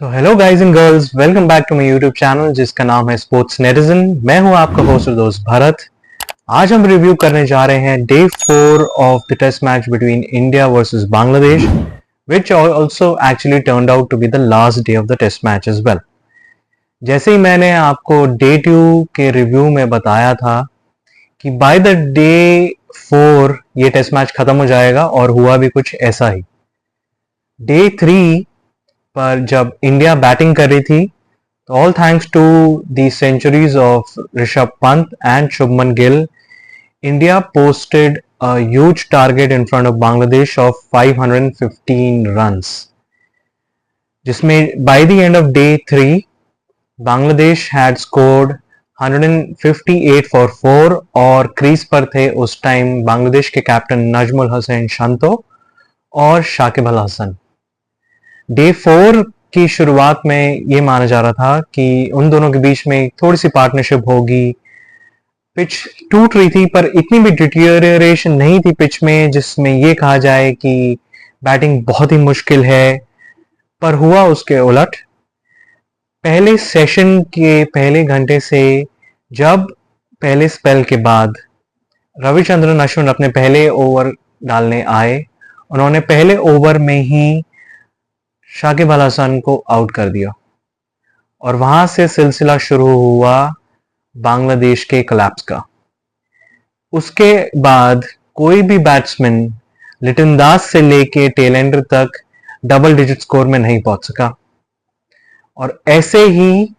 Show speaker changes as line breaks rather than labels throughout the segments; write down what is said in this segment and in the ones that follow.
So hello guys and girls, welcome back to my YouTube channel जिसका नाम है sports netizen. मैं हूं आपका होस्ट और दोस्त भरत। आज हम रिव्यू करने जा रहे हैं day 4 of the test match between India versus Bangladesh, which also actually turned out to be the last day of the test match as well। जैसे ही मैंने आपको डे 2 के रिव्यू में बताया था कि बाय द डे 4 ये टेस्ट मैच खत्म हो जाएगा, और हुआ भी कुछ ऐसा ही। डे 3 पर जब इंडिया बैटिंग कर रही थी, तो all thanks to the centuries of Rishabh Pant and Shubman Gill, India posted a huge target in front of Bangladesh of 515 runs, जिसमें by the end of day 3 Bangladesh had scored 158 for 4 और क्रीज पर थे उस टाइम बांग्लादेश के कैप्टन नजमुल हसन शांतो और शाकिब अल हसन। डे 4 की शुरुआत में ये माना जा रहा था कि उन दोनों के बीच में थोड़ी सी पार्टनरशिप होगी। पिच टूट रही थी, पर इतनी भी डिटीरियरेशन नहीं थी पिच में जिसमें ये कहा जाए कि बैटिंग बहुत ही मुश्किल है। पर हुआ उसके उलट। पहले सेशन के पहले घंटे से जब पहले स्पेल के बाद रविचंद्रन अश्विन अपने पहले ओवर डालने आए, उन्होंने पहले ओवर में ही शाकिब अल हसन को आउट कर दिया और वहां से सिलसिला शुरू हुआ बांग्लादेश के कोलैप्स का। उसके बाद कोई भी बैट्समैन लिटन दास से लेके टेलेंडर तक डबल डिजिट स्कोर में नहीं पहुंच सका, और ऐसे ही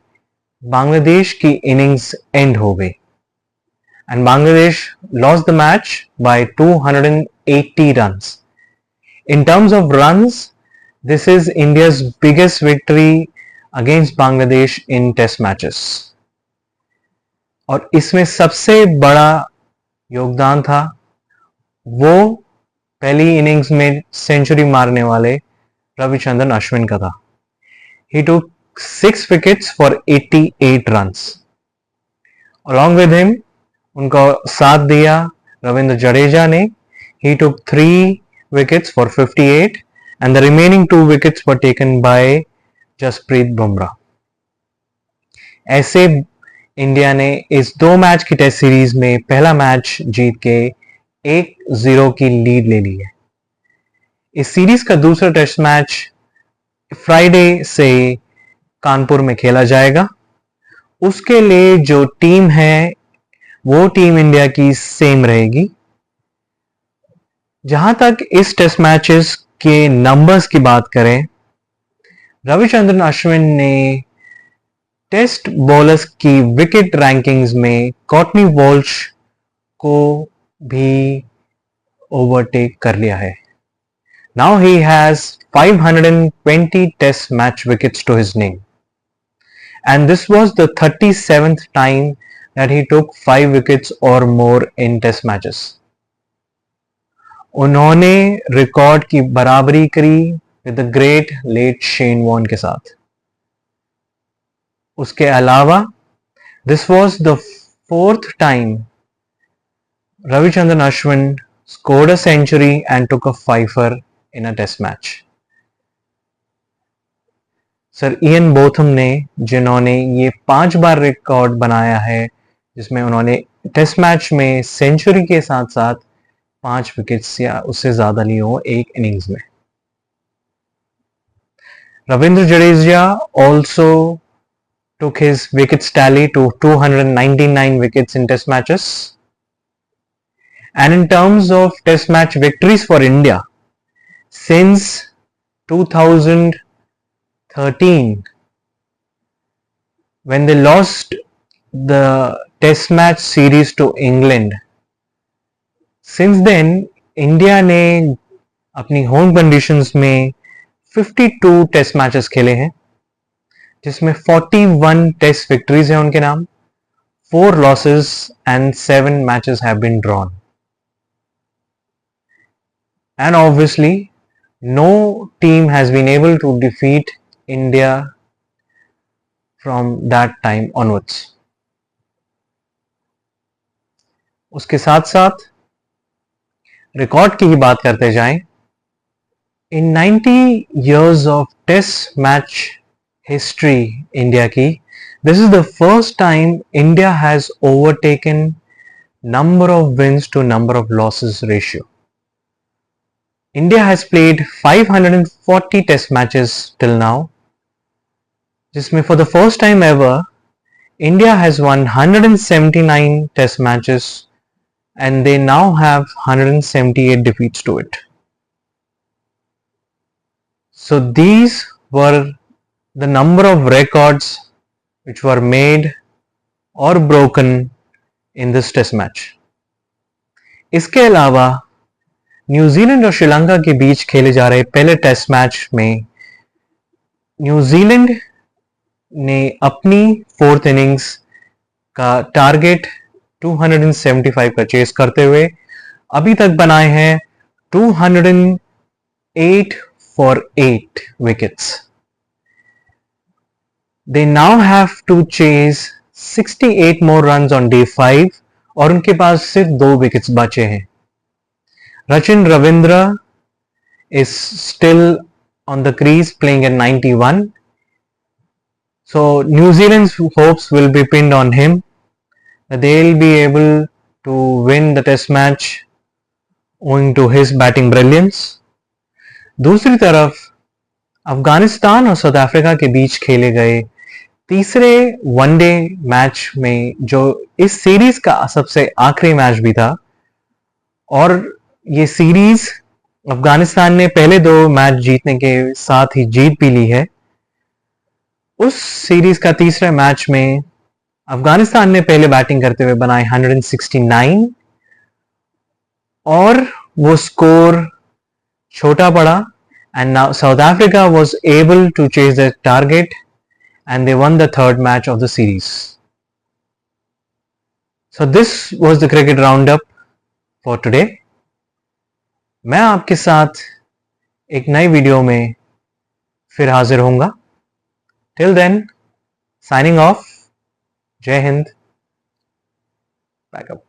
बांग्लादेश की इनिंग्स एंड हो गई and Bangladesh lost the match by 280 runs. In terms of runs, this is India's biggest victory against Bangladesh in test matches। और इसमें सबसे बड़ा योगदान था वो पहली इनिंग्स में सेंचुरी मारने वाले रविचंद्रन अश्विन का था। He took 6 wickets for 88 runs। Along with him, उनका साथ दिया रविंद्र जडेजा ने। He took 3 wickets for 58 and the remaining 2 wickets were taken by Jasprit Bumrah. ऐसे इंडिया ने इस 2 मैच की टेस्ट सीरीज में पहला मैच जीत के 1-0 की लीड ले ली है। इस सीरीज का दूसरा टेस्ट मैच फ्राइडे से कानपुर में खेला जाएगा। उसके लिए जो टीम है वो टीम इंडिया की सेम रहेगी। जहां तक इस टेस्ट मैचेस के नंबर्स की बात करें, रविचंद्रन अश्विन ने टेस्ट बॉलर्स की विकेट रैंकिंग्स में कॉटनी वॉल्श को भी ओवरटेक कर लिया है। Now he has 520 test match wickets to his name and this was the 37th time that he took 5 wickets or more in test matches. उन्होंने record की बराबरी करी with the great late Shane Warne के साथ। उसके अलावा this was the 4th time Ravichandran Ashwin scored a century and took a fifer in a test match. Sir Ian Botham ने, जिन्होंने ये 5 बार रिकॉर्ड बनाया है जिसमें उन्होंने टेस्ट मैच में सेंचुरी के साथ साथ 5 विकेट्स या उससे ज्यादा लिए हो एक इनिंग्स में। Ravindra Jadeja also took his wickets tally to 299 wickets in test matches। And in terms of test match victories for India since 2013, when they lost the test match series to England, since then India ने अपनी home conditions में 52 test matches खेले हैं, जिसमें 41 test victories हैं उनके नाम, 4 losses and 7 matches have been drawn. And obviously no team has been able to defeat India from that time onwards. उसके साथ साथ रिकॉर्ड की ही बात करते जाएं, in 90 years of test match history India की. This is the first time India has overtaken number of wins to number of losses ratio. India has played 540 test matches till now, जिसमें for the first time ever India has won 179 test matches and they now have 178 defeats to it. So these were the number of records which were made or broken in this test match. इसके अलावा New Zealand और श्रीलंका के बीच खेले जा रहे पहले test match में New Zealand ने अपनी फोर्थ इनिंग्स का टारगेट 275 का चेस करते हुए अभी तक बनाए हैं 208 for 8 wickets. They now have to chase 68 more runs on day 5 और उनके पास सिर्फ 2 विकेट्स बचे हैं. Rachin Ravindra is still on the crease playing at 91. So New Zealand's hopes will be pinned on him. They'll be able to win the test match owing to his batting brilliance. दूसरी तरफ अफगानिस्तान और south Africa के बीच खेले गए तीसरे one day match में, जो इस सीरीज का सबसे आखिरी मैच भी था, और ये सीरीज अफगानिस्तान ने पहले 2 मैच जीतने के साथ ही जीत भी ली है. उस सीरीज का तीसरे मैच में अफगानिस्तान ने पहले बैटिंग करते हुए बनाए 169 और वो स्कोर छोटा पड़ा and now South Africa was able to chase their target and they won the third match of the series. So this was the cricket roundup for today. मैं आपके साथ एक नई वीडियो में फिर हाजिर होऊंगा. Till then, signing off. जय हिंद. Back up.